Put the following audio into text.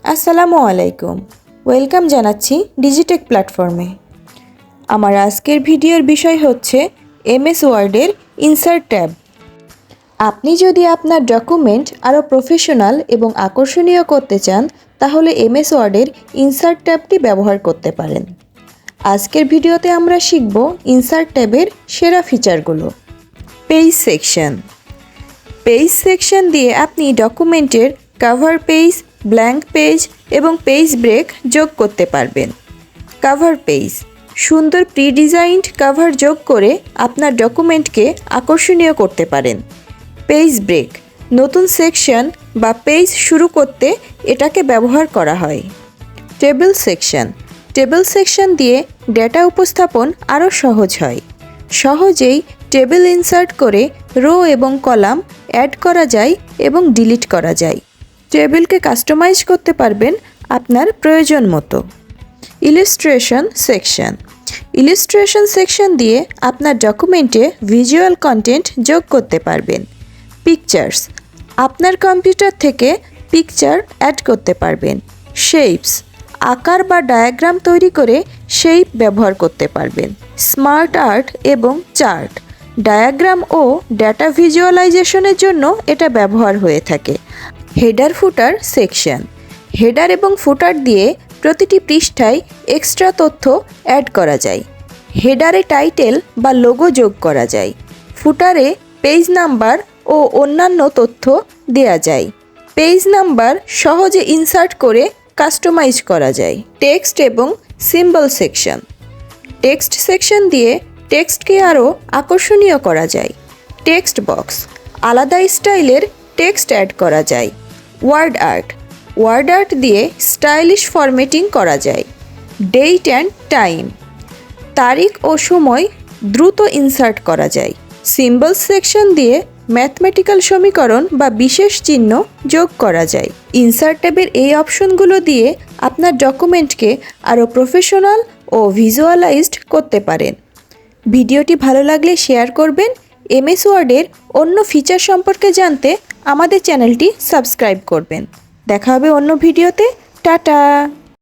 আসসালামু আলাইকুম। ওয়েলকাম জানাচ্ছি ডিজিটেক প্ল্যাটফর্মে। আমার আজকের ভিডিওর বিষয় হচ্ছে এমএস ওয়ার্ডের ইনসার্ট ট্যাব। আপনি যদি আপনার ডকুমেন্ট আরও প্রফেশনাল এবং আকর্ষণীয় করতে চান তাহলে এমএস ওয়ার্ডের ইনসার্ট ট্যাবটি ব্যবহার করতে পারেন। আজকের ভিডিওতে আমরা শিখব ইনসার্ট ট্যাবের সেরা ফিচারগুলো। Page section. পেজ সেকশন দিয়ে আপনি ডকুমেন্টের কভার পেজ, ব্ল্যাঙ্ক পেজ এবং পেজ ব্রেক যোগ করতে পারবেন। কভার পেজ সুন্দর প্রি-ডিজাইনড কভার যোগ করে আপনার ডকুমেন্টকে আকর্ষণীয় করতে পারেন। পেজ ব্রেক নতুন সেকশন বা পেজ শুরু করতে এটাকে ব্যবহার করা হয়। Table section. টেবিল সেকশন দিয়ে ডেটা উপস্থাপন আরও সহজ হয়। সহজেই টেবিল ইনসার্ট করে রো এবং কলাম অ্যাড করা যায় এবং ডিলিট করা যায়। টেবিলকে কাস্টমাইজ করতে পারবেন আপনার প্রয়োজন মতো। Illustration section. ইলাস্ট্রেশন সেকশন দিয়ে আপনার ডকুমেন্টে ভিজুয়াল কন্টেন্ট যোগ করতে পারবেন। পিকচার্স আপনার কম্পিউটার থেকে পিকচার অ্যাড করতে পারবেন। শেপস আকার বা ডায়াগ্রাম তৈরি করে শেপ ব্যবহার করতে পারবেন। স্মার্ট আর্ট এবং চার্ট ডায়াগ্রাম ও ডেটা ভিজুয়ালাইজেশনের জন্য এটা ব্যবহার হয়ে থাকে। হেডার ফুটার সেকশন। হেডার এবং ফুটার দিয়ে প্রতিটি পৃষ্ঠায় এক্সট্রা তথ্য অ্যাড করা যায়। হেডারে টাইটেল বা লোগো যোগ করা যায়। ফুটারে পেজ নাম্বার ও অন্যান্য তথ্য দেয়া যায়। পেজ নাম্বার সহজে ইনসার্ট করে কাস্টমাইজ করা যায়। টেক্সট এবং সিম্বল সেকশন। টেক্সট সেকশন দিয়ে টেক্সটকে আরও আকর্ষণীয় করা যায়। টেক্সট বক্স আলাদা স্টাইলের টেক্সট অ্যাড করা যায়। ওয়ার্ড আর্ট ওয়ার্ড আর্ট দিয়ে স্টাইলিশ ফরম্যাটিং করা যায়। ডেট অ্যান্ড টাইম তারিখ ও সময় দ্রুত ইনসার্ট করা যায়। সিম্বল সেকশন দিয়ে ম্যাথমেটিক্যাল সমীকরণ বা বিশেষ চিহ্ন যোগ করা যায়। ইনসার্ট ট্যাবের এই অপশনগুলো দিয়ে আপনার ডকুমেন্টকে আরও প্রফেশনাল ও ভিজুয়ালাইজড করতে পারেন। ভিডিওটি ভালো লাগলে শেয়ার করবেন। এমএস ওয়ার্ডের অন্য ফিচার সম্পর্কে জানতে আমাদের চ্যানেলটি সাবস্ক্রাইব করবেন। দেখা হবে অন্য ভিডিওতে। টাটা।